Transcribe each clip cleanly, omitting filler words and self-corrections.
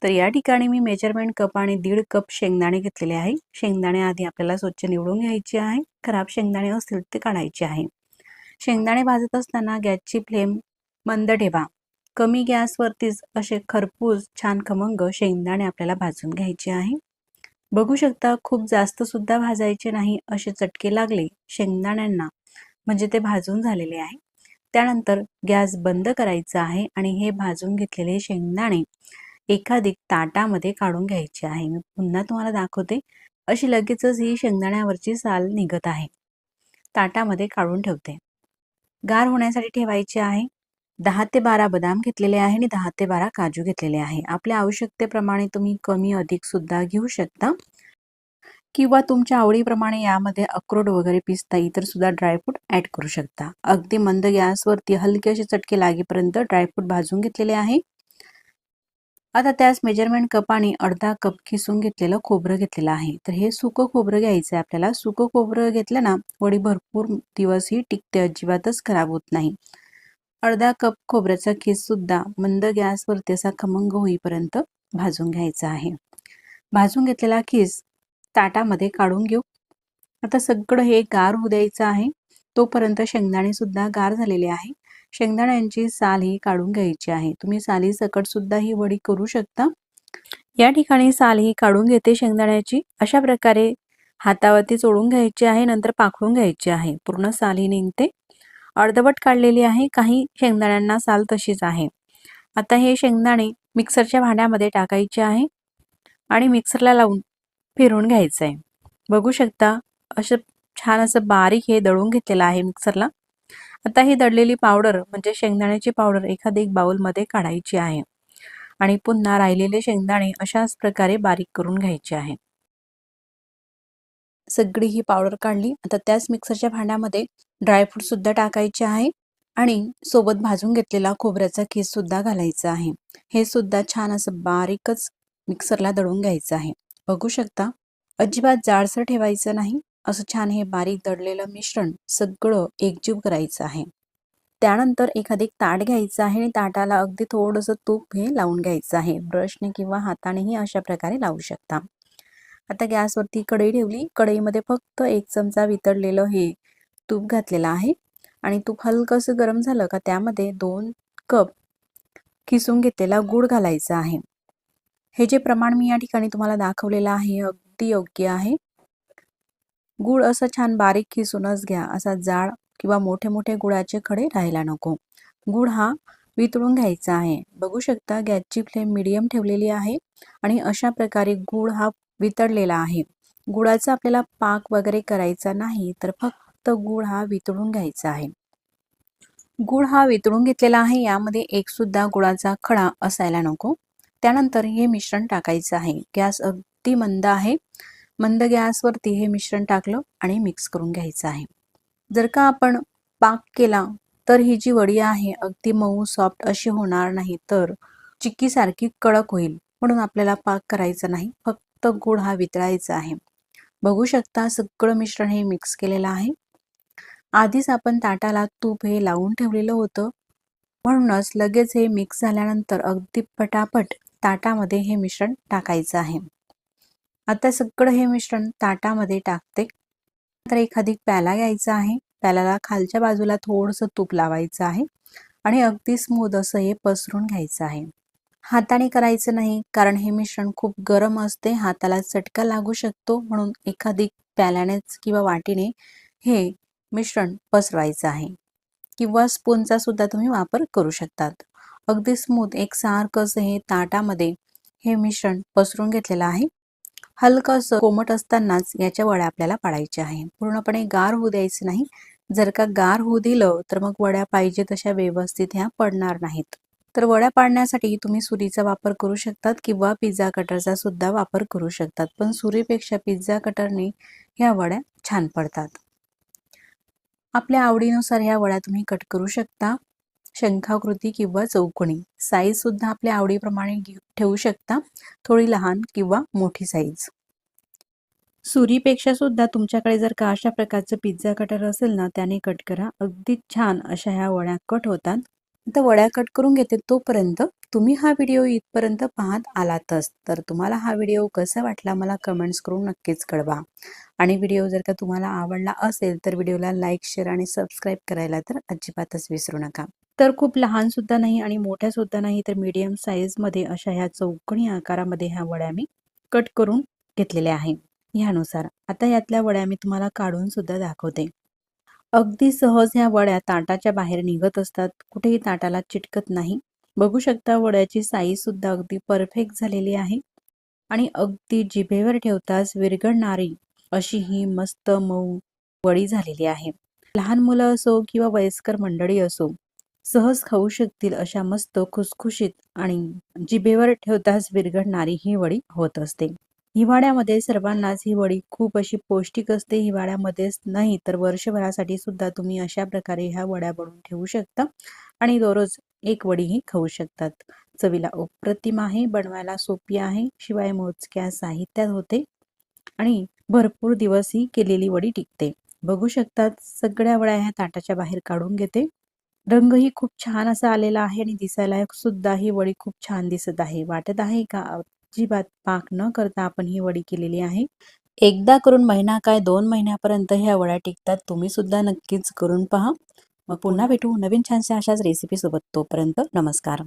तर या ठिकाणी मी मेजरमेंट कप आणि 1.5 कप शेंगदाणे घेतलेले आहे। शेंगदाणे आधी आपल्याला स्वच्छ निवडून घ्यायचे आहे। खराब शेंगदाणे असतील ते काढायचे आहे। शेंगदाणे भाजत असताना गॅसची फ्लेम मंद ठेवा। कमी गॅसवरतीच असे खरपूस छान खमंग शेंगदाणे आपल्याला भाजून घ्यायचे आहे। बघू शकता खूप जास्त सुद्धा भाजायचे नाही, असे चटके लागले शेंगदाण्यांना म्हणजे ते भाजून झालेले आहे। त्यानंतर गॅस बंद करायचा आहे आणि हे भाजून घेतलेले शेंगदाणे एखादी ताटामध्ये काढून घ्यायचे आहे। मी पुन्हा तुम्हाला दाखवते, अशी लगेचच ही शेंगदाण्यावरची साल निघत आहे। ताटामध्ये काढून ठेवते। गार होण्यासाठी ठेवायचे आहे। 10 ते 12 बदाम घेतलेले आहे आणि 10 ते 12 काजू घेतलेले आहे। आपल्या आवश्यकतेप्रमाणे तुम्ही कमी अधिक सुद्धा घेऊ शकता किंवा तुमच्या आवडीप्रमाणे यामध्ये अक्रोड वगैरे पिस्ता इतर सुद्धा ड्रायफ्रूट ऍड करू शकता। अगदी मंद गॅसवरती हलके असे चटके लागेपर्यंत ड्रायफ्रूट भाजून घेतलेले आहे। आता त्यास मेजरमेंट कपाने अर्धा कप किसून घेतलेलं खोबरं घेतलेलं आहे। तर हे सुकं खोबरं घ्यायचं आहे आपल्याला। सुकं खोबरं घेतलं ना, वडी भरपूर दिवस ही टिकते, अजिबातच खराब होत नाही। अर्धा कप खोबऱ्याचा खीस सुद्धा मंद गॅसवरती असा खमंग होईपर्यंत भाजून घ्यायचा आहे। भाजून घेतलेला खीस ताटामध्ये काढून घेऊ। आता सगळं हे गार होऊ द्यायचं आहे। तोपर्यंत शेंगदाणे सुद्धा गार झालेले आहे। शेंगदाण्यांची साल ही काढून घ्यायची आहे। तुम्ही साली सकट सुद्धा ही वडी करू शकता। या ठिकाणी साल ही काढून घेते शेंगदाण्याची। अशा प्रकारे हातावरती चोळून घ्यायची आहे, नंतर पाखडून घ्यायची आहे। पूर्ण साल ही निघते। अर्धवट काढलेली आहे, काही शेंगदाण्यांना साल तशीच आहे। आता हे शेंगदाणे मिक्सरच्या भांड्यामध्ये टाकायचे आहे आणि मिक्सरला लावून फिरवून घ्यायचं आहे। बघू शकता असं छान असं बारीक हे दळून घेतलेलं आहे मिक्सरला। आता ही दळलेली पावडर म्हणजे शेंगदाण्याची पावडर एखादी बाउलमध्ये काढायची आहे आणि पुन्हा राहिलेले शेंगदाणे अशाच प्रकारे बारीक करून घ्यायचे आहे। सगळी ही पावडर काढली। आता त्याच मिक्सरच्या भांड्यामध्ये ड्रायफ्रूट सुद्धा टाकायचे आहे आणि सोबत भाजून घेतलेला खोबऱ्याचा खीस सुद्धा घालायचा आहे। हे सुद्धा छान असं बारीकच मिक्सरला दळून घ्यायचं आहे। बघू शकता अजिबात जाडसर ठेवायचं नाही, असं छान हे बारीक दळलेलं मिश्रण सगळं एकजीव करायचं आहे। त्यानंतर एखादे ताट घ्यायचं आहे आणि ताटाला अगदी थोडंसं तूप हे लावून घ्यायचं आहे। ब्रशने किंवा हातानेही अशा प्रकारे लावू शकता। आता गॅसवरती कढई ठेवली। कढईमध्ये फक्त 1 चमचा वितळलेलं हे तूप घातलेलं आहे आणि तूप हलकंसं गरम झालं का त्यामध्ये 2 कप किसून घेतलेला गूळ घालायचा आहे। हे जे प्रमाण मी या ठिकाणी तुम्हाला दाखवलेलं आहे अगदी योग्य आहे। गूळ असं छान बारीक किसूनच घ्या, असा जाड किंवा मोठे मोठे गुळाचे खडे राहायला नको। गूळ हा वितळून घ्यायचा आहे। बघू शकता गॅसची फ्लेम मीडियम ठेवलेली आहे आणि अशा प्रकारे गूळ हा वितळलेला आहे। गुळाचा आपल्याला पाक वगैरे करायचा नाही, तर फक्त गूळ हा वितळून घ्यायचा आहे। गूळ हा वितळून घेतलेला आहे। यामध्ये एक सुद्धा गुळाचा खडा असायला नको। त्यानंतर हे मिश्रण टाकायचं आहे। गॅस अगदी मंद आहे। मंद गॅसवरती हे मिश्रण टाकलं आणि मिक्स करून घ्यायचं आहे। जर का आपण पाक केला तर ही जी वडी आहे अगदी मऊ सॉफ्ट अशी होणार नाही, तर चिक्कीसारखी कडक होईल। म्हणून आपल्याला पाक करायचा नाही, फक्त गूळ हा वितळायचा आहे। बघू शकता सगळं मिश्रण हे मिक्स केलेलं आहे। आधीच आपण ताटाला तूप हे लावून ठेवलेलं होतं, म्हणूनच लगेच हे मिक्स झाल्यानंतर अगदी पटापट ताटामध्ये हे मिश्रण टाकायचं आहे। आता सगळं हे मिश्रण ताटामध्ये टाकते। तर एखादी प्याला घ्यायचा आहे। प्याल्याला खालच्या बाजूला थोडंसं तूप लावायचं आहे आणि अगदी स्मूथ असं हे पसरून घ्यायचं आहे। हाताने करायचं नाही, कारण हे मिश्रण खूप गरम असते, हाताला चटका लागू शकतो। म्हणून एखादी प्याल्यानेच किंवा वाटीने हे मिश्रण पसरवायचं आहे किंवा स्पूनचा सुद्धा तुम्ही वापर करू शकतात। अगदी स्मूथ एकसारखं असं हे ताटामध्ये हे मिश्रण पसरून घेतलेलं आहे। हलकंसं कोमट असतानाच याच्या वड्या आपल्याला पाडायच्या आहे। पूर्णपणे गार होऊ द्यायचं नाही। जर का गार होऊ दिलं तर मग वड्या पाहिजे तशा व्यवस्थित ह्या पडणार नाहीत। तर वड्या पाडण्यासाठी तुम्ही सुरीचा वापर करू शकतात किंवा पिझ्झा कटरचा सुद्धा वापर करू शकतात, पण सुरीपेक्षा पिझ्झा कटरने ह्या वड्या छान पडतात। आपल्या आवडीनुसार ह्या वड्या तुम्ही कट करू शकता, शंखाकृती किंवा चौकोनी। साईज सुद्धा आपल्या आवडीप्रमाणे ठेवू शकता, थोडी लहान किंवा मोठी साईज। सुरीपेक्षा सुद्धा तुमच्याकडे जर का अशा प्रकारचं पिझ्झा कटर असेल ना, त्याने कट करा। अगदी छान अशा ह्या वड्या कट होतात। आता वड्या कट करून घेते. तोपर्यंत तुम्ही हा व्हिडिओ इथपर्यंत पाहत आलातच तर तुम्हाला हा व्हिडिओ कसा वाटला मला कमेंट्स करून नक्कीच कळवा. आणि व्हिडिओ जर का तुम्हाला आवडला असेल तर व्हिडिओला लाईक, शेअर आणि सबस्क्राईब करायला तर अजिबातच विसरू नका. तर खूप लहान सुद्धा नाही आणि मोठ्या सुद्धा नाही, तर मीडियम साईजमध्ये अशा ह्या चौकोनी आकारामध्ये ह्या वड्या मी कट करून घेतलेल्या आहे. ह्यानुसार आता यातल्या वड्या मी तुम्हाला काढून सुद्धा दाखवते. अगदी सहज ह्या वड्या ताटाच्या बाहेर निघत असतात, कुठेही ताटाला चिटकत नाही. बघू शकता वड्याची साईज सुद्धा अगदी परफेक्ट झालेली आहे आणि अगदी जिभेवर ठेवताच विरघळणारी अशी ही मस्त मऊ वडी झालेली आहे. लहान मुलं असो किंवा वयस्कर मंडळी असो सहज खाऊ शकतील अशा मस्त खुसखुशीत आणि जिभेवर ठेवताच विरघळणारी ही वडी होत असते. हिवाळ्यामध्ये सर्वांनाच ही वडी खूप अशी पौष्टिक असते. हिवाळ्यामध्येच नाही तर वर्षभरासाठी सुद्धा तुम्ही अशा प्रकारे ह्या वड्या बनवून ठेवू शकता आणि दररोज एक वडीही खाऊ शकतात. चवीला अप्रतिम आहे, बनवायला सोपी आहे, शिवाय मोजक्या साहित्यात होते आणि भरपूर दिवस ही केलेली वडी टिकते. बघू शकतात सगळ्या वड्या ह्या ताटाच्या बाहेर काढून घेते. रंगही खूप छान असा आलेला आहे आणि दिसायला सुद्धा ही वडी खूप छान दिसत आहे. वाटत आहे का अजिबात पाक न करता आपण ही वडी केलेली आहे. एकदा करून महिना काय 2 महिन्यापर्यंत ह्या वड्या टिकतात. तुम्ही सुद्धा नक्कीच करून पहा. मग पुन्हा भेटू नवीन छानशा अशाच रेसिपी सोबत. तोपर्यंत नमस्कार.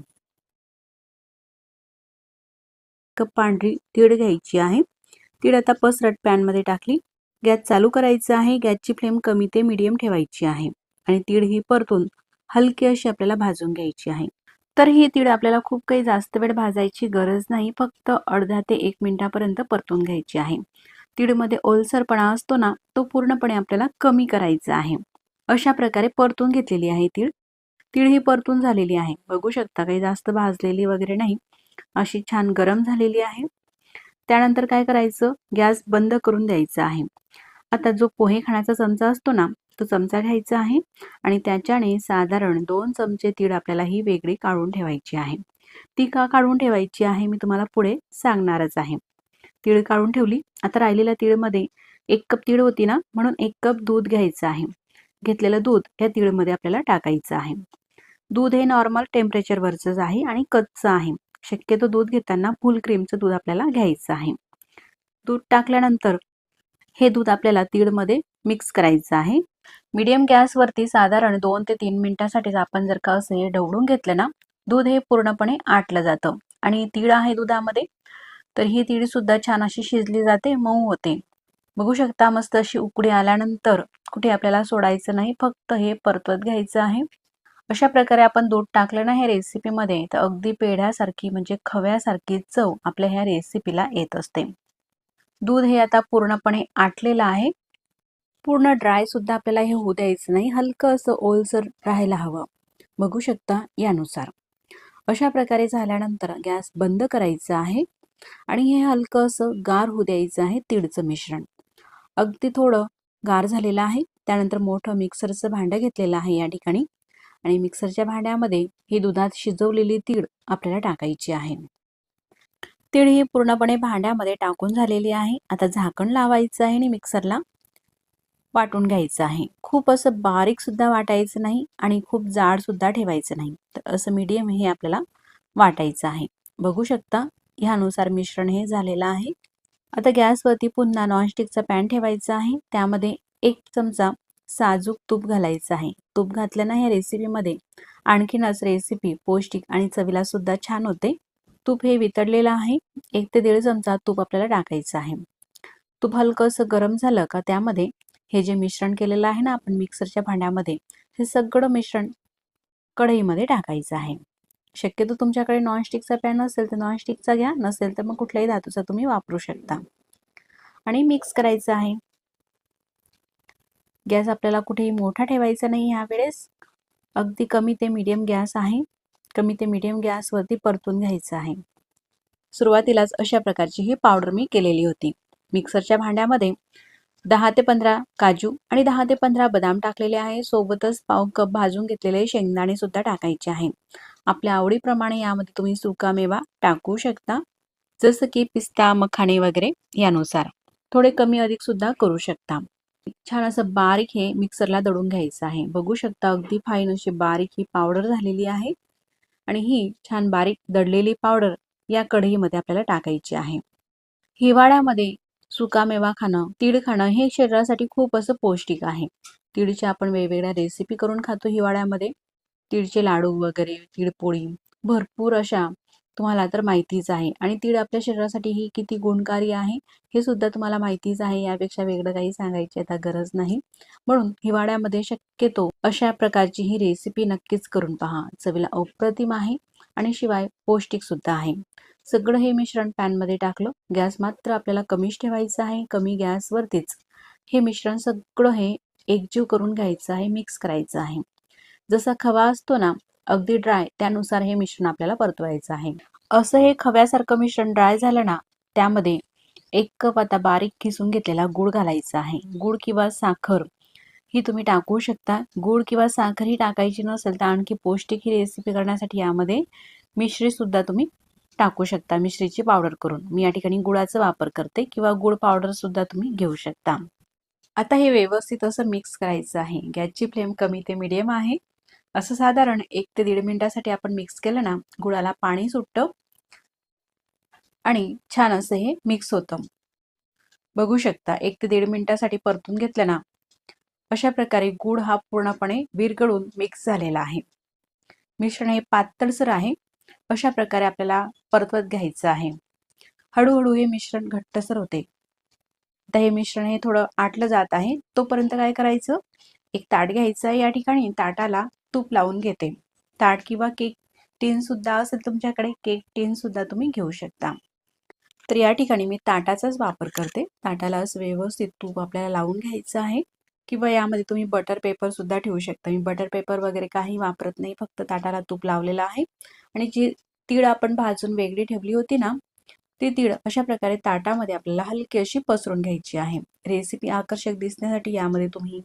कप पांढरी तीळ घ्यायची आहे. तीळ आता पसरट पॅनमध्ये टाकली. गॅस चालू करायचा आहे. गॅसची फ्लेम कमी ते मीडियम ठेवायची आहे आणि तीळ ही परतून हलकी अशी आपल्याला भाजून घ्यायची आहे. तर ही तीळ आपल्याला खूप काही जास्त वेळ भाजायची गरज नाही, फक्त अर्धा ते 1 मिनिटापर्यंत परतून घ्यायची आहे. तीळमध्ये ओलसरपणा असतो ना, तो पूर्णपणे आपल्याला कमी करायचा आहे. अशा प्रकारे परतून घेतलेली आहे तीळ. तीळ ही परतून झालेली आहे. बघू शकता काही जास्त भाजलेली वगैरे नाही, अशी छान गरम झालेली आहे. त्यानंतर काय करायचं, गॅस बंद करून द्यायचा आहे. आता जो पोहे खाण्याचा चमचा असतो ना, तो चमचा घ्यायचा आहे आणि त्याच्याने साधारण 2 चमचे तीळ आपल्याला ही वेगळी काढून ठेवायची आहे. ती का काढून ठेवायची आहे मी तुम्हाला पुढे सांगणारच आहे. तीळ काढून ठेवली. आता राहिलेल्या तीळमध्ये 1 कप तीळ होती ना, म्हणून 1 कप दूध घ्यायचं आहे. घेतलेलं दूध या तीळमध्ये आपल्याला टाकायचं आहे. दूध हे नॉर्मल टेम्परेचरवरचंच आहे आणि कच्चं आहे. शक्यतो दूध घेताना फुल क्रीमचं दूध आपल्याला घ्यायचं आहे. दूध टाकल्यानंतर हे दूध आपल्याला तीळमध्ये मिक्स करायचं आहे. मीडियम गॅसवरती साधारण 2 ते 3 मिनिटांसाठी आपण जर का असं हे ढवळून घेतलं ना, दूध हे पूर्णपणे आटलं जातं आणि तीळ आहे दुधामध्ये, तर ही तीळ सुद्धा छान अशी शिजली जाते, मऊ होते. बघू शकता मस्त अशी उकळी आल्यानंतर कुठे आपल्याला सोडायचं नाही, फक्त हे परतवत घ्यायचं आहे. अशा प्रकारे आपण दूध टाकलं ना ह्या रेसिपीमध्ये तर अगदी पेढ्यासारखी म्हणजे खव्यासारखी चव आपल्या ह्या रेसिपीला येत असते. दूध हे आता पूर्णपणे आटलेलं आहे. पूर्ण ड्राय सुद्धा आपल्याला हे होऊ द्यायचं नाही, हलकं असं ओलसर राहायला हवं. बघू शकता यानुसार. अशा प्रकारे झाल्यानंतर गॅस बंद करायचा आहे आणि हे हलकं असं गार होऊ द्यायचं आहे तीळचं मिश्रण. अगदी थोडं गार झालेलं आहे. त्यानंतर मोठं मिक्सरचं भांडं घेतलेलं आहे या ठिकाणी आणि मिक्सरच्या भांड्यामध्ये ही दुधात शिजवलेली तीळ आपल्याला टाकायची आहे. तीळ ही पूर्णपणे भांड्यामध्ये टाकून झालेली आहे. आता झाकण लावायचं आहे आणि मिक्सरला वाटून घ्यायचं आहे. खूप असं बारीक सुद्धा वाटायचं नाही आणि खूप जाड सुद्धा ठेवायचं नाही, तर असं मीडियम हे आपल्याला वाटायचं आहे. बघू शकता ह्यानुसार मिश्रण हे झालेलं आहे. आता गॅसवरती पुन्हा नॉनस्टिकचा पॅन ठेवायचा आहे. त्यामध्ये 1 चमचा साजूक तूप घालायचं आहे. तूप घातल्यानं ह्या रेसिपीमध्ये आणखीनच रेसिपी पौष्टिक आणि चवीला सुद्धा छान होते. तूप हे वितळलेलं आहे. 1 ते 1.5 चमचा तूप आपल्याला टाकायचं आहे. तूप हलकंसं गरम झालं का त्यामध्ये हे जे मिश्रण केलेलं आहे ना आपण मिक्सरच्या भांड्यामध्ये, हे सगळं मिश्रण कढईमध्ये टाकायचं आहे. शक्यतो तुमच्याकडे नॉनस्टिकचा पॅन असेल तर नॉनस्टिकचा घ्या, नसेल तर मग कुठल्याही धातूचा तुम्ही वापरू शकता आणि मिक्स करायचं आहे. गॅस आपल्याला कुठेही मोठा ठेवायचा नाही यावेळेस. अगदी कमी ते मीडियम गॅस आहे. कमी ते मीडियम गॅसवरती परतून घ्यायचं आहे. सुरुवातीलाच अशा प्रकारची ही पावडर मी केलेली होती. मिक्सरच्या भांड्यामध्ये 10 ते 15 काजू आणि 10 ते 15 बदाम टाकलेले आहे. सोबतच पाव कप भाजून घेतलेले शेंगदाणे सुद्धा टाकायचे आहे. आपल्या आवडीप्रमाणे यामध्ये तुम्ही सुकामेवा टाकू शकता, जसं की पिस्ता, मखाणे वगैरे यानुसार. थोडे कमी अधिक सुद्धा करू शकता. छान असं बारीक हे मिक्सरला दळून घ्यायचं आहे. बघू शकता अगदी फाईन अशी बारीक ही पावडर झालेली आहे आणि ही छान बारीक दळलेली पावडर या कढईमध्ये आपल्याला टाकायची आहे. हिवाळ्यामध्ये सुकामेवा खाणं, तीळ खाणं हे शरीरासाठी खूप असं पौष्टिक आहे. तीळच्या आपण वेगवेगळ्या रेसिपी करून खातो हिवाळ्यामध्ये. तीळचे लाडू वगैरे, तीळपोळी भरपूर अशा तुम्हाला तर माहितीच आहे आणि तीळ आपल्या शरीरासाठी ही किती गुणकारी आहे हे सुद्धा तुम्हाला माहितीच आहे. यापेक्षा वेगळं काही सांगायची आता गरज नाही. म्हणून हिवाळ्यामध्ये शक्यतो अशा प्रकारची ही रेसिपी नक्कीच करून पहा. चवीला अप्रतिम आहे आणि शिवाय पौष्टिक सुद्धा आहे. सगळं हे मिश्रण पॅनमध्ये टाकलं. गॅस मात्र आपल्याला कमीच ठेवायचा आहे. कमी गॅसवरतीच हे मिश्रण सगळं हे एकजीव करून घ्यायचं आहे, मिक्स करायचं आहे. जसा खवा असतो ना अगदी ड्राय, त्यानुसार हे मिश्रण आपल्याला परतवायचं आहे. असं हे खव्यासारखं मिश्रण ड्राय झालं ना, त्यामध्ये 1 कप आता बारीक किसून घेतलेला गूळ घालायचा आहे. गूळ किंवा साखर ही तुम्ही टाकू शकता. गूळ किंवा साखर ही टाकायची नसेल तर आणखी पौष्टिक ही रेसिपी करण्यासाठी यामध्ये मिश्री सुद्धा तुम्ही टाकू शकता, मिश्रीची पावडर करून. मी या ठिकाणी गुळाचा वापर करते किंवा गूळ पावडर सुद्धा तुम्ही घेऊ शकता. आता हे व्यवस्थित असं मिक्स करायचं आहे. गॅसची फ्लेम कमी ते मीडियम आहे. असं साधारण 1 ते 1.5 मिनिटासाठी आपण मिक्स केलं ना, गुळाला पाणी सुटतं आणि छान असं हे मिक्स होतं. बघू शकता 1 ते 1.5 मिनिटासाठी परतून घेतलं ना, अशा प्रकारे गूळ हा पूर्णपणे विरघळून मिक्स झालेला आहे. मिश्रण हे पातळसर आहे. अशा प्रकारे आपल्याला परतवत घ्यायचं आहे. हळूहळू हे मिश्रण घट्टसर होते. आता हे मिश्रण हे थोडं आटलं जात आहे. तोपर्यंत काय करायचं, एक ताट घ्यायचं आहे. या ठिकाणी ताटाला तूप लावून घेते. ताट किंवा केक टीन सुद्धा असेल तुमच्याकडे, केक टीन सुद्धा तुम्ही घेऊ शकता. तर या ठिकाणी मी ताटाचाच वापर करते. ताटाला असं व्यवस्थित तूप आपल्याला लावून घ्यायचं आहे किंवा यामध्ये तुम्ही बटर पेपर सुद्धा ठेवू शकता. मी बटर पेपर वगैरे काही वापरत नाही, फक्त ताटाला तूप लावलेलं आहे आणि जी तीळ आपण भाजून वेगळी ठेवली होती ना, ती तीळ अशा प्रकारे ताटामध्ये आपल्याला हलकी अशी पसरून घ्यायची आहे. रेसिपी आकर्षक दिसण्यासाठी यामध्ये तुम्ही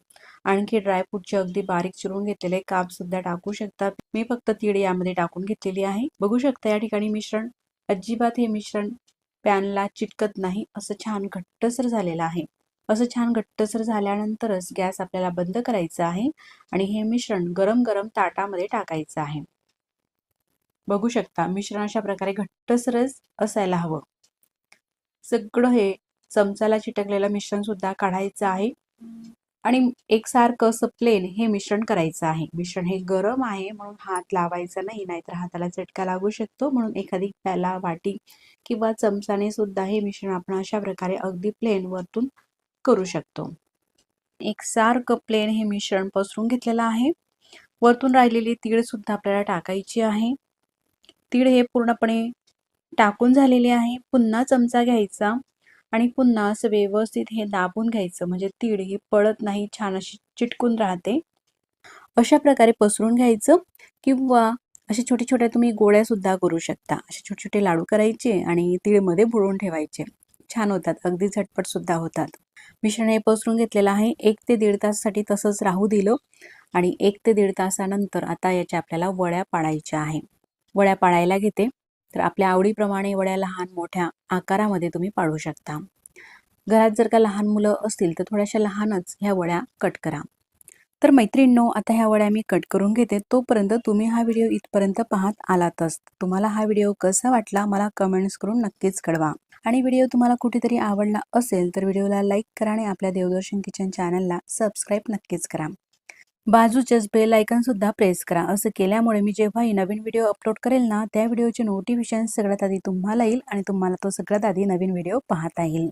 आणखी ड्रायफ्रूटचे अगदी बारीक चिरून घेतलेले काप सुद्धा टाकू शकता. मी फक्त तीळ यामध्ये टाकून घेतलेली आहे. बघू शकता या ठिकाणी मिश्रण अजिबात हे मिश्रण पॅनला चिटकत नाही, असं छान घट्टसर झालेलं आहे. असं छान घट्टसर झाल्यानंतरच गॅस आपल्याला बंद करायचा आहे आणि हे मिश्रण गरम गरम ताटामध्ये टाकायचं आहे. बघू शकता मिश्रण अशा प्रकारे घट्टसरच असायला हवं. सगळं हे चमचाला चिटकलेलं मिश्रण सुद्धा काढायचं आहे आणि एकसारखं असं प्लेन हे मिश्रण करायचं आहे. मिश्रण हे गरम आहे म्हणून हात लावायचा नाही, नाहीतर हाताला चटका लागू शकतो. म्हणून एखादी प्याला, वाटी किंवा चमचाने सुद्धा हे मिश्रण आपण अशा प्रकारे अगदी प्लेन वरतून करू शकतो. एकसारखं प्लेन हे मिश्रण पसरून घेतलेलं आहे. वरतून राहिलेली तीळ सुद्धा आपल्याला टाकायची आहे. तीळ हे पूर्णपणे टाकून झालेले आहे. पुन्हा चमचा घ्यायचा आणि पुन्हा असं व्यवस्थित हे दाबून घ्यायचं, म्हणजे तीळ ही पळत नाही, छान अशी चिटकून राहते. अशा प्रकारे पसरून घ्यायचं किंवा अशा छोट्या छोट्या तुम्ही गोळ्या सुद्धा करू शकता. असे छोटे छोटे लाडू करायचे आणि तीळमध्ये बुडवून ठेवायचे. छान होतात, अगदी झटपट सुद्धा होतात. मिश्रण हे पसरून घेतलेलं आहे. 1 ते 1.5 तासासाठी तसंच राहू दिलं आणि 1 ते 1.5 तासानंतर आता याच्या आपल्याला वड्या पाडायच्या आहे. वड्या पाडायला घेते. तर आपल्या आवडीप्रमाणे वड्या लहान मोठ्या आकारामध्ये तुम्ही पाडू शकता. घरात जर का लहान मुलं असतील तर थोड्याशा लहानच ह्या वड्या कट करा. तर मैत्रिणींनो, आता ह्या वड्या मी कट करून घेते. तोपर्यंत तुम्ही हा व्हिडिओ इथपर्यंत पाहत आलातच. तुम्हाला हा व्हिडिओ कसा वाटला मला कमेंट्स करून नक्कीच कळवा. आणि व्हिडिओ तुम्हाला कुठेतरी आवडला असेल तर व्हिडिओला लाईक करा आणि आपल्या देवदर्शन किचन चॅनलला सबस्क्राईब नक्कीच करा. बाजूचेच बेल आयकॉन सुद्धा प्रेस करा. असं केल्यामुळे मी जेव्हाही नवीन व्हिडिओ अपलोड करेल ना, त्या व्हिडिओचे नोटिफिकेशन सगळ्यात आधी तुम्हाला येईल आणि तुम्हाला तो सगळ्यात आधी नवीन व्हिडिओ पाहता येईल.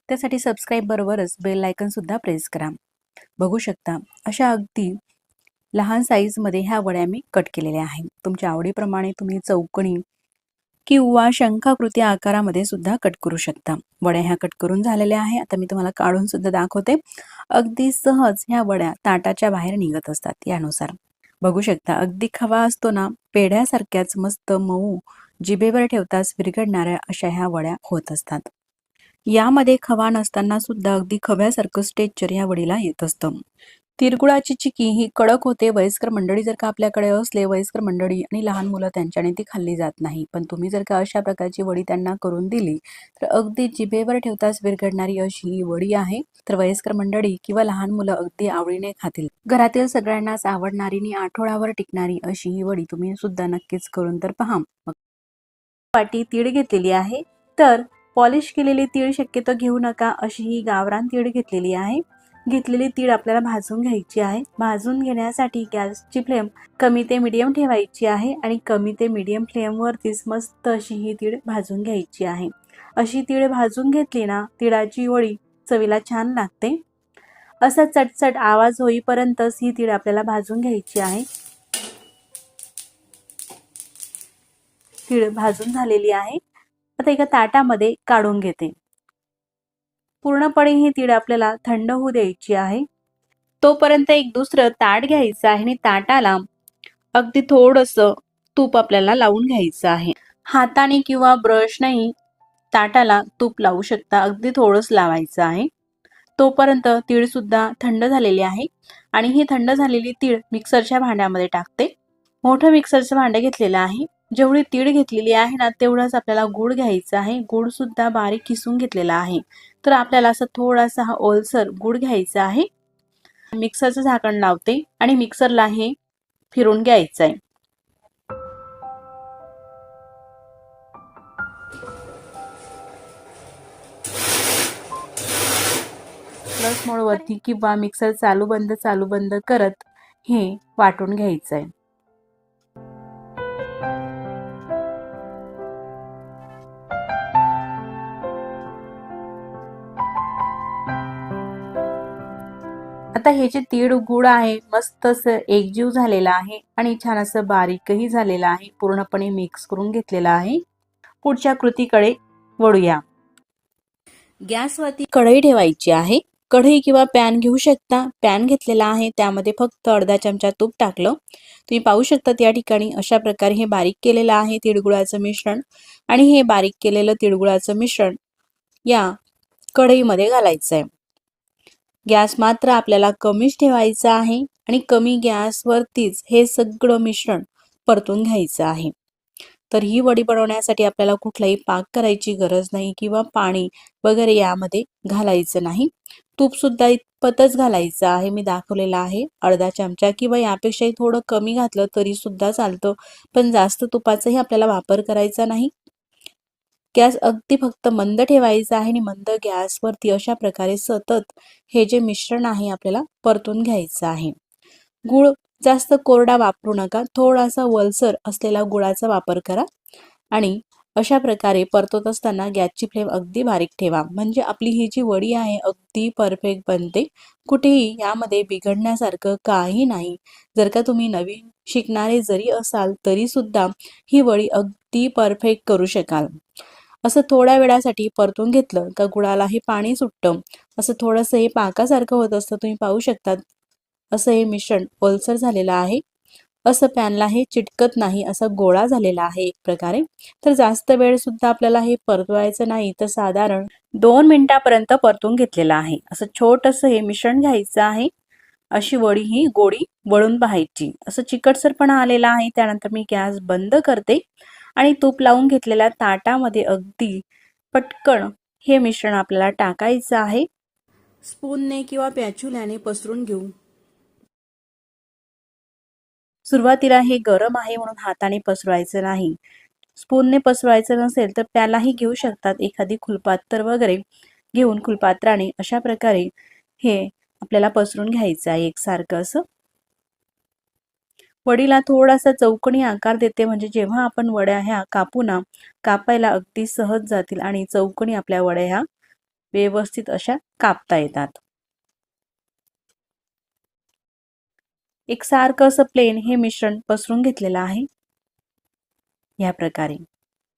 त्यासाठी सबस्क्राईब बरोबरच बेल आयकॉन सुद्धा प्रेस करा. बघू शकता अशा अगदी लहान साईजमध्ये ह्या वड्या मी कट केलेल्या आहेत. तुमच्या आवडीप्रमाणे तुम्ही चौकोनी किंवा शंखाकृती आकारामध्ये सुद्धा कट करू शकता. वड्या ह्या कट करून झालेल्या आहे. आता मी तुम्हाला काढून सुद्धा दाखवते. अगदी सहज ह्या वड्या ताटाच्या बाहेर निघत असतात यानुसार. बघू शकता अगदी खवा असतो ना, पेढ्यासारख्याच मस्त मऊ, जिभेवर ठेवताच विरघळणाऱ्या अशा ह्या वड्या होत असतात. यामध्ये खवा नसताना सुद्धा अगदी खव्यासारखं टेक्स्चर ह्या वडीला येत असतं. तिळगुळाची चिकी ही कडक होते. वयस्कर मंडळी जर का आपल्याकडे असले, वयस्कर मंडळी आणि लहान मुलं त्यांच्याने ती खाल्ली जात नाही. पण तुम्ही जर का अशा प्रकारची वडी त्यांना करून दिली तर अगदी जिभेवर ठेवताच विरघळणारी अशी ही वडी आहे. तर वयस्कर मंडळी किंवा लहान मुलं अगदी आवडीने खातील. घरातील सगळ्यांनाच आवडणारी आणि आठवड्यावर टिकणारी अशी ही वडी तुम्ही सुद्धा नक्कीच करून तर पहा. वाटी तीळ घेतलेली आहे. तर पॉलिश केलेली तीळ शक्यतो घेऊ नका, अशी ही गावरान तीळ घेतलेली आहे. घेतलेली तीळ आपल्याला भाजून घ्यायची आहे. भाजून घेण्यासाठी गॅसची फ्लेम कमी ते मीडियम ठेवायची आहे आणि कमी ते मीडियम फ्लेमवरतीच मस्त अशी ही तीळ भाजून घ्यायची आहे. अशी तीळ भाजून घेतली ना, तिळाची वडी चवीला छान लागते. असा चटचट आवाज होईपर्यंतच ही तीळ आपल्याला भाजून घ्यायची आहे. तीळ भाजून झालेली आहे. आता एका ताटामध्ये काढून घेते. पूर्णपणे ही तीळ आपल्याला थंड होऊ द्यायची आहे. तोपर्यंत एक दुसरं ताट घ्यायचं आहे आणि ताटाला अगदी थोडंसं तूप आपल्याला लावून घ्यायचं आहे. हाताने किंवा ब्रशनेही ताटाला तूप लावू शकता. अगदी थोडंच लावायचं आहे. तोपर्यंत तीळ सुद्धा थंड झालेली आहे आणि ही थंड झालेली तीळ मिक्सरच्या भांड्यामध्ये टाकते. मोठं मिक्सरचं भांडं घेतलेलं आहे. जेवढी तीळ घेतलेली आहे ना, तेवढाच आपल्याला गूळ घ्यायचा आहे. गूळ सुद्धा बारीक किसून घेतलेला आहे. तर आपल्याला असं थोडासा हा ओलसर गूळ घ्यायचा आहे. मिक्सरचं झाकण लावते आणि मिक्सरला हे फिरून घ्यायचं आहे. प्लस मोडवरती किंवा मिक्सर चालू बंद करत हे वाटून घ्यायचं आहे. आता हे जे तीळ गुळ आहे मस्त असं एकजीव झालेला आहे आणि छान असं बारीकही झालेलं आहे. पूर्णपणे मिक्स करून घेतलेला आहे. पुढच्या कृतीकडे वळूया. गॅसवरती कढई ठेवायची आहे. कढई किंवा पॅन घेऊ शकता. पॅन घेतलेला आहे, त्यामध्ये फक्त अर्धा चमचा तूप टाकलं. तुम्ही पाहू शकता या ठिकाणी अशा प्रकारे हे बारीक केलेलं आहे तिळगुळाचं मिश्रण आणि हे बारीक केलेलं तिळगुळाचं मिश्रण या कढईमध्ये घालायचं आहे. गॅस मात्र आपल्याला कमीच ठेवायचा आहे आणि कमी गॅसवरतीच हे सगळं मिश्रण परतून घ्यायचं आहे. तर ही वडी बनवण्यासाठी आपल्याला कुठलाही पाक करायची गरज नाही किंवा पाणी वगैरे यामध्ये घालायचं नाही. तूप सुद्धा इतपतच घालायचं आहे. मी दाखवलेलं आहे अर्धा चमचा किंवा यापेक्षाही थोडं कमी घातलं तरी सुद्धा चालतं, पण जास्त तुपाचाही आपल्याला वापर करायचा नाही. गॅस अगदी फक्त मंद ठेवायचा आहे आणि मंद गॅसवरती अशा प्रकारे सतत हे जे मिश्रण आहे आपल्याला परतून घ्यायचं आहे. गूळ जास्त कोरडा वापरू नका, थोडासा वलसर असलेला गुळाचा वापर करा आणि अशा प्रकारे परतवत असताना गॅसची फ्लेम अगदी बारीक ठेवा. म्हणजे आपली ही जी वडी आहे अगदी परफेक्ट बनते. कुठेही यामध्ये बिघडण्यासारखं काही नाही. जर का तुम्ही नवीन शिकणारे जरी असाल तरी सुद्धा ही वडी अगदी परफेक्ट करू शकाल. असं थोड्या वेळासाठी परतून घेतलं का गुळालाही पाणी सुटतं. असं थोडंसं हे पाकासारखं होत असतं. तुम्ही पाहू शकता असं हे मिश्रण ओलसर झालेलं आहे. असं पॅनला हे चिटकत नाही, असा गोळा झालेला आहे एक प्रकारे. तर जास्त वेळ सुद्धा आपल्याला हे परतवायचं नाही, तर साधारण 2 मिनिटापर्यंत परतून घेतलेलं आहे. असं छोटंसं हे मिश्रण घ्यायचं आहे. अशी वडी ही गोडी वळून पाहायची. असं चिकटसरपणा आलेला आहे. त्यानंतर मी गॅस बंद करते आणि तूप लावून घेतलेल्या ताटामध्ये अगदी पटकन हे मिश्रण आपल्याला टाकायचं आहे. स्पूनने किंवा पॅच्युल्याने पसरून घेऊ. सुरुवातीला हे गरम आहे म्हणून हाताने पसरवायचं नाही. स्पूनने पसरवायचं नसेल तर त्यालाही घेऊ शकतात. एखादी फुलपात्र वगैरे घेऊन फुलपात्राने अशा प्रकारे हे आपल्याला पसरून घ्यायचं आहे एकसारखं असं. वडीला थोडासा चौकोनी आकार देते, म्हणजे जेव्हा आपण वड्या ह्या कापू ना, कापायला अगदी सहज जातील आणि चौकोनी आपल्या वड्या ह्या व्यवस्थित अशा कापता येतात. एकसारखं असं प्लेन हे मिश्रण पसरून घेतलेलं आहे. या प्रकारे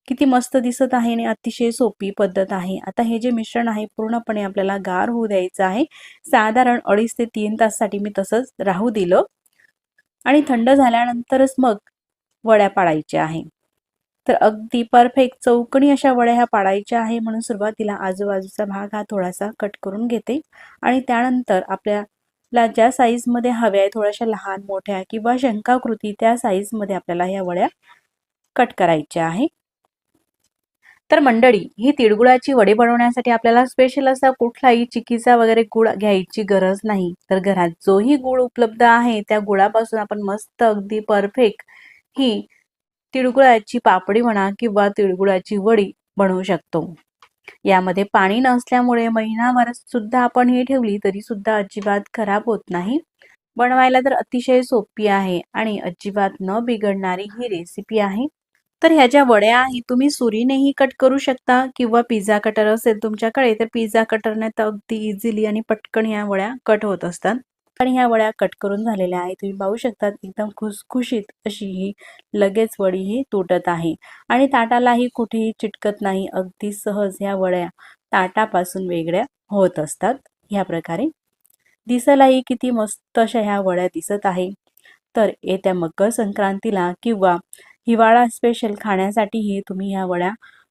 किती मस्त दिसत आहे आणि अतिशय सोपी पद्धत आहे. आता हे जे मिश्रण आहे पूर्णपणे आपल्याला गार होऊ द्यायचं आहे. साधारण 2.5 ते 3 तासासाठी मी तसंच राहू दिलं आणि थंड झाल्यानंतरच मग वड्या पाडायच्या आहे. तर अगदी परफेक्ट चौकोनी अशा वड्या ह्या पाडायच्या आहे. म्हणून सुरुवातीला आजूबाजूचा भाग हा थोडासा कट करून घेते आणि त्यानंतर आपल्या ला ज्या साईजमध्ये हव्या आहे, थोड्याशा लहान मोठ्या किंवा शंखाकृती, त्या साईजमध्ये आपल्याला ह्या वड्या कट करायच्या आहे. तर मंडळी, ही तिळगुळाची वडी बनवण्यासाठी आपल्याला स्पेशल असा कुठलाही चिक्कीचा वगैरे गुळ घ्यायची गरज नाही. तर घरात जोही गुळ उपलब्ध आहे त्या गुळापासून आपण मस्त अगदी परफेक्ट ही तिळगुळाची पापडी म्हणा किंवा तिळगुळाची वडी बनवू शकतो. यामध्ये पाणी नसल्यामुळे महिनाभर सुद्धा आपण ही ठेवली तरी सुद्धा अजिबात खराब होत नाही. बनवायला तर अतिशय सोपी आहे आणि अजिबात न बिघडणारी ही रेसिपी आहे. तर ह्या ज्या वड्या आहेत तुम्ही सुरीनेही कट करू शकता किंवा पिझ्झा कटर असेल तुमच्याकडे तर पिझ्झा कटरने तर अगदी इझिली आणि पटकन ह्या वड्या कट होत असतात. आणि ह्या वड्या कट करून झालेल्या आहेत, तुम्ही पाहू शकता एकदम खुसखुशीत अशी ही लगेच वडी ही तुटत आहे आणि ताटालाही कुठेही चिटकत नाही. अगदी सहज ह्या वड्या ताटापासून वेगळ्या होत असतात. ह्या प्रकारे दिसायलाही किती मस्त अशा ह्या वड्या दिसत आहे. तर येत्या मकर संक्रांतीला किंवा हिवाळा स्पेशल खाण्यासाठीही तुम्ही ह्या वड्या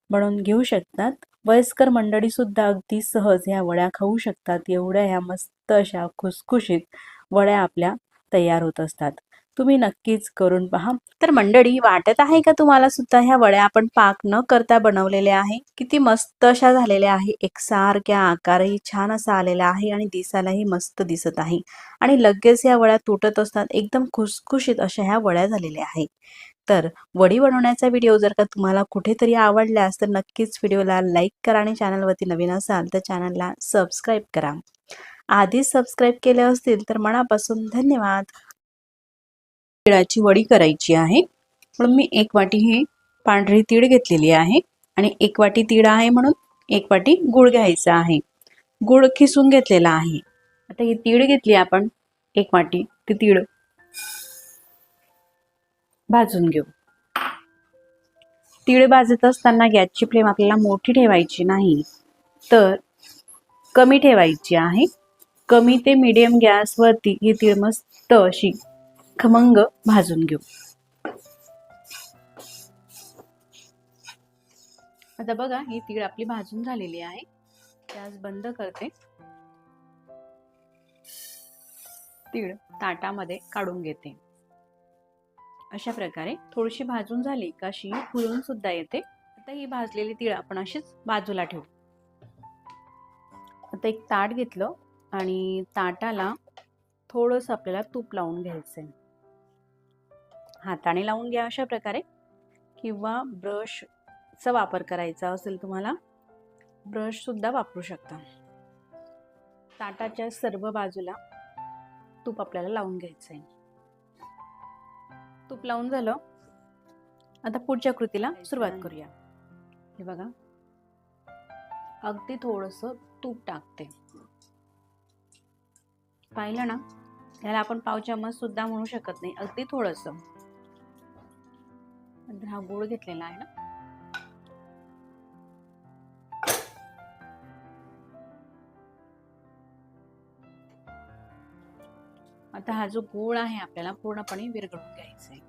बनवून घेऊ शकतात. वयस्कर मंडळी सुद्धा अगदी सहज ह्या वड्या खाऊ शकतात. एवढ्या ह्या मस्त अशा खुसखुशीत वड्या आपल्या तयार होत असतात. तुम्ही नक्कीच करून पहा. तर मंडळी, वाटत आहे का तुम्हाला सुद्धा ह्या वड्या आपण पाक न करता बनवलेल्या आहे? किती मस्त अशा झालेल्या आहे. एकसारख्या आकारही छान असा आलेला आहे आणि दिसायलाही मस्त दिसत आहे आणि लगेच ह्या वड्या तुटत असतात. एकदम खुसखुशीत अशा ह्या वड्या झालेल्या आहेत. तर वडी बनवण्याचा व्हिडिओ जर का तुम्हाला कुठेतरी आवडल्यास तर नक्कीच व्हिडिओला लाईक करा आणि चॅनलवरती नवीन असाल तर चॅनलला सबस्क्राईब करा. आधीच सबस्क्राईब केले असतील तर मनापासून धन्यवाद. तिळाची वडी करायची आहे म्हणून मी 1 वाटी हे पांढरी तीळ घेतलेली आहे आणि 1 वाटी तीळ आहे म्हणून 1 वाटी गूळ घ्यायचा आहे. गूळ खिसून घेतलेला आहे. आता ही तीळ घेतली आपण 1 वाटी, ती तीळ भाजून घेऊ. तीळ भाजत असताना गॅसची फ्लेम आपल्याला मोठी ठेवायची नाही तर कमी ठेवायची आहे. कमी ते मीडियम गॅसवरती ही तीळ मस्त अशी खमंग भाजून घेऊ. आता बघा, ही तीळ आपली भाजून झालेली आहे. गॅस बंद करते. तीळ ताटामध्ये काढून घेते. अशा प्रकारे थोडीशी भाजून झाली का अशी फुलून सुद्धा येते. आता ही भाजलेली तीळ आपण अशीच बाजूला ठेवू. आता एक ताट घेतलं आणि ताटाला थोडंसं आपल्याला तूप लावून घ्यायचंय. हाताने लावून घ्या अशा प्रकारे किंवा ब्रशचा वापर करायचा असेल तुम्हाला ब्रश सुद्धा वापरू शकता. ताटाच्या सर्व बाजूला तूप आपल्याला लावून घ्यायचंय. तूप लावून झालं. आता पुढच्या कृतीला सुरुवात करूया. हे बघा, अगदी थोडंसं तूप टाकते. पाहिलं ना, याला आपण पाव चम्मच सुद्धा म्हणू शकत नाही, अगदी थोडंसं. हा गूळ घेतलेला आहे ना, आता हा जो गूळ आहे आपल्याला पूर्णपणे विरघळून घ्यायचा आहे.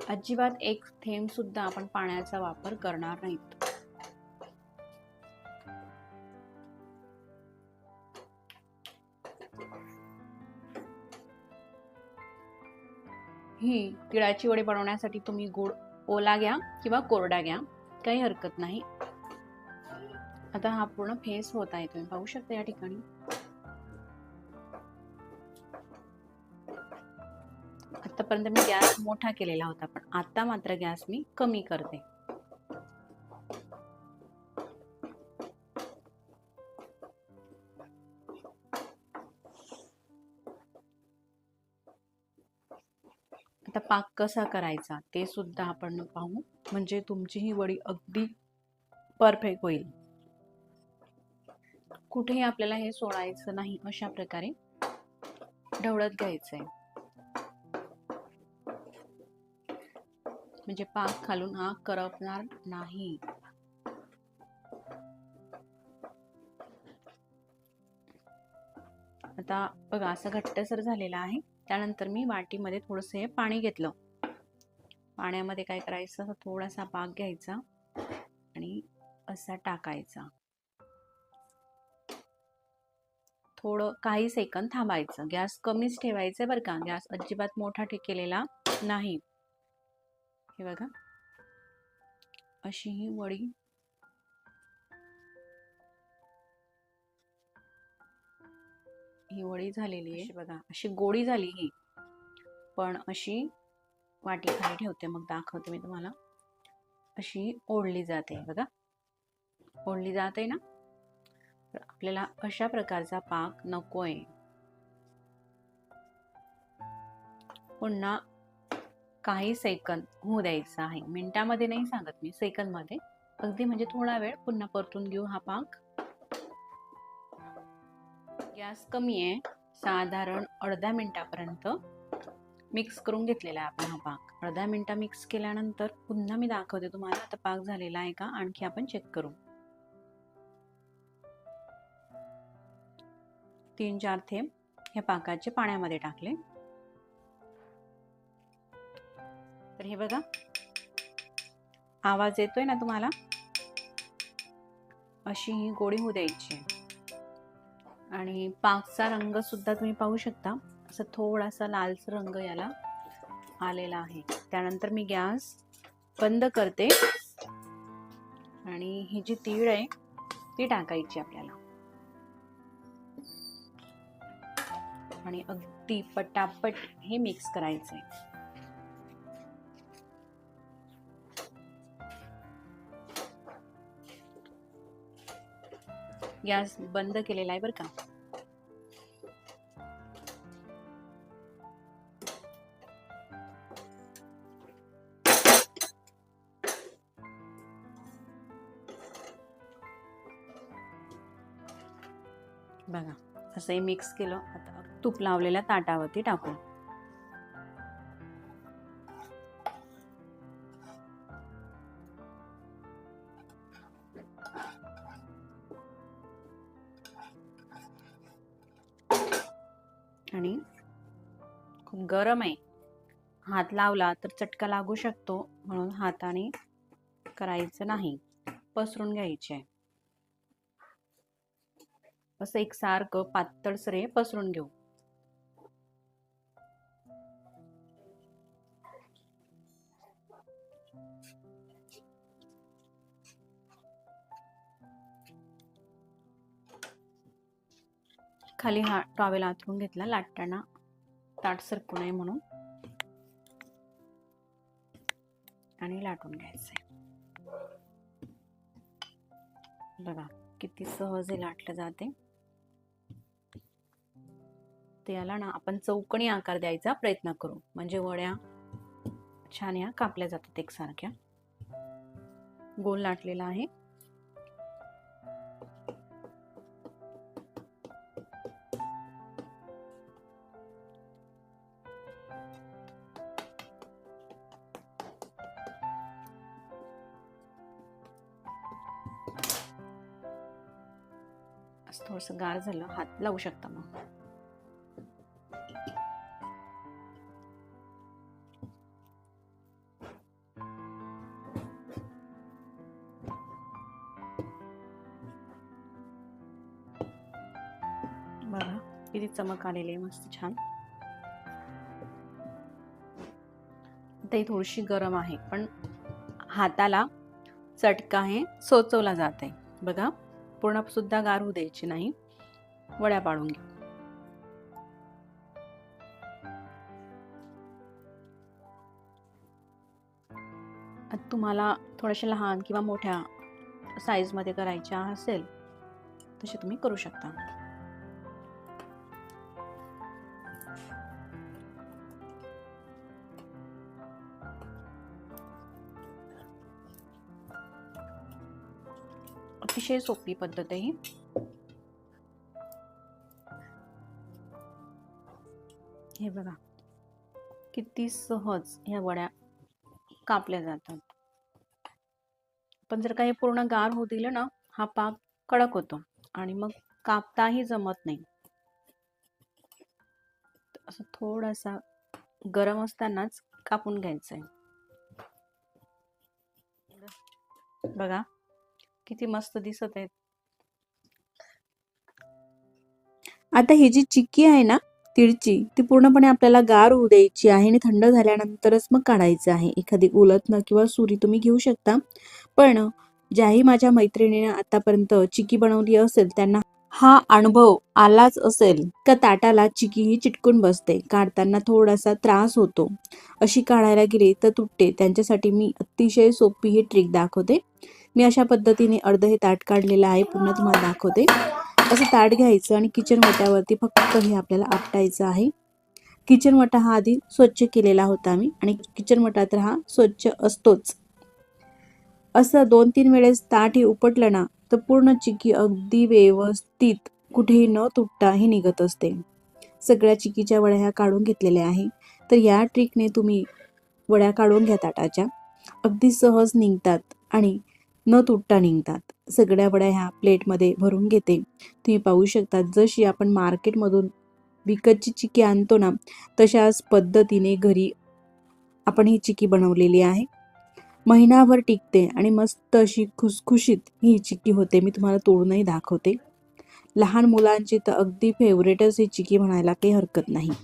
अजिबात एक थेंब सुद्धा आपण पाण्याचा वापर करणार नाहीत. ही तिळाची वडी बनवण्यासाठी तुम्ही गूळ ओला घ्या किंवा कोरडा घ्या, काही हरकत नाही. आता हा पूर्ण फेस होत आहे, तुम्ही पाहू शकता या ठिकाणी. आतापर्यंत मी गॅस मोठा केलेला होता, पण आता मात्र गॅस मी कमी करते. आता पाक कसा करायचा ते सुद्धा आपण पाहू, म्हणजे तुमची ही वडी अगदी परफेक्ट होईल. कुठेही आपल्याला हे सोडायचं नाही. अशा प्रकारे ढवळत घ्यायचंय, म्हणजे पाक खालून हा करपणार नाही. आता बघा, असं घट्टसर झालेला आहे. त्यानंतर मी वाटीमध्ये थोडंसं हे पाणी घेतलं. पाण्यामध्ये काय करायचं, थोडासा पाक घ्यायचा आणि असा टाकायचा. थोडं काही सेकंद थांबायचं. गॅस कमीच ठेवायचं बरं का, गॅस अजिबात मोठा केलेला नाही. हे बघा, अशी ही वडी झालेली आहे बघा, अशी गोडी झाली ही. पण अशी वाटी खाली ठेवते, मग दाखवते मी तुम्हाला. अशी ओढली जाते बघा, ओढली जाते ना. तर आपल्याला अशा प्रकारचा पाक नकोय. पुन्हा काही सेकंद होऊ द्यायचा आहे, मिनिटामध्ये नाही सांगत मी, सेकंद मध्ये. अगदी म्हणजे थोडा वेळ पुन्हा परतून घेऊ हा पाक. गॅस कमी आहे, साधारण अर्ध्या मिनिटापर्यंत मिक्स करून घेतलेला आहे आपण हा पाक. अर्धा मिनिटा मिक्स केल्यानंतर पुन्हा मी दाखवते तुम्हाला आता पाक झालेला आहे का, आणखी आपण चेक करू. 3-4 थेंब हे पाकाचे पाण्यामध्ये टाकले. तर हे बघा, आवाज येतोय ना तुम्हाला. अशी ही गोडी होऊ द्यायची. आणि पाकचा रंग सुद्धा तुम्ही पाहू शकता, असं थोडासा लालसर रंग याला आलेला आहे. त्यानंतर मी गॅस बंद करते आणि ही जी तीळ आहे ती टाकायची आपल्याला. आणि अगदी पटापट हे मिक्स करायचंय. गॅस बंद केलेला आहे बरं का. बघा, असं मिक्स केलं. आता तूप लावलेल्या ताटावरती टाकू. आणि खूप गरम आहे, हात लावला तर चटका लागू शकतो, म्हणून हाताने करायचं नाही, पसरून घ्यायचे. असं एकसारखं पातळसर पसरून घेऊ. खाली हा टॉवेल आथरून घेतला, लाटताना ताट सरकू नये म्हणून, आणि लाटून घ्यायचंय. बघा किती सहज लाटलं जाते. त्याला ना आपण चौकोनी आकार द्यायचा प्रयत्न करू, म्हणजे वड्या छान या कापल्या जातात एकसारख्या. गोल लाटलेला आहे. थोडस गार झालं, हात लावू शकता मग. बघा किती चमक आलेली आहे, मस्त छान. ते थोडीशी गरम आहे, पण हाताला चटका हे सोचवला जाते. बघा, पूर्ण सुद्धा गार होऊ द्यायची नाही, वड्या पाडून घेऊ. तुम्हाला थोड्याशा लहान किंवा मोठ्या साईज मध्ये करायच्या असेल तसे तुम्ही करू शकता. अतिशय सोपी पद्धत आहे ही. हे बघा किती सहज ह्या वड्या कापल्या जातात. पण जर काही पूर्ण गार होऊ दिलं ना, हा पाक कडक होतो आणि मग कापताही जमत नाही. असं थोडासा गरम असतानाच कापून घ्यायचंय. बघा किती मस्त दिसत आहेत. आता ही जी चिक्की आहे ना तिळची, ती पूर्णपणे आपल्याला गार होऊ द्यायची आहे आणि थंड झाल्यानंतरच मग काढायचं आहे. एखादी उलथनं किंवा सुरी तुम्ही घेऊ शकता. पण ज्याही माझ्या मैत्रिणीने आतापर्यंत चिक्की बनवली असेल त्यांना हा अनुभव आलाच असेल का ताटाला चिक्की ही चिटकून बसते, काढताना थोडासा त्रास होतो. अशी काढायला गेली तर तुटते. त्यांच्यासाठी मी अतिशय सोपी ही ट्रिक दाखवते. मी अशा पद्धतीने अर्ध हे ताट काढलेलं आहे, पुन्हा तुम्हाला दाखवते. असं ताट घ्यायचं आणि किचन वाट्यावरती फक्त हे आपल्याला आपटायचं आहे. किचन वाटा हा आधी स्वच्छ केलेला होता मी आणि किचन वाटा तर हा स्वच्छ असतोच. असं 2-3 वेळेस ताट हे उपटलं ना तर पूर्ण चिक्की अगदी व्यवस्थित कुठेही न तुटता ही निघत असते. सगळ्या चिक्कीच्या वड्या ह्या काढून घेतलेल्या आहे. तर या ट्रिकने तुम्ही वड्या काढून घ्या ताटाच्या, अगदी सहज निघतात आणि न तुटता निघतात. सगळ्या वड्या ह्या प्लेटमध्ये भरून घेते. तुम्ही पाहू शकता जशी आपण मार्केटमधून विकतची चिक्की आणतो ना तशाच पद्धतीने घरी आपण ही चिक्की बनवलेली आहे. महिनाभर टिकते आणि मस्त अशी खुसखुशीत ही चिक्की होते. मी तुम्हाला तोडूनही दाखवते. लहान मुलांची तर अगदी फेवरेटच ही चिक्की म्हणायला काही हरकत नाही.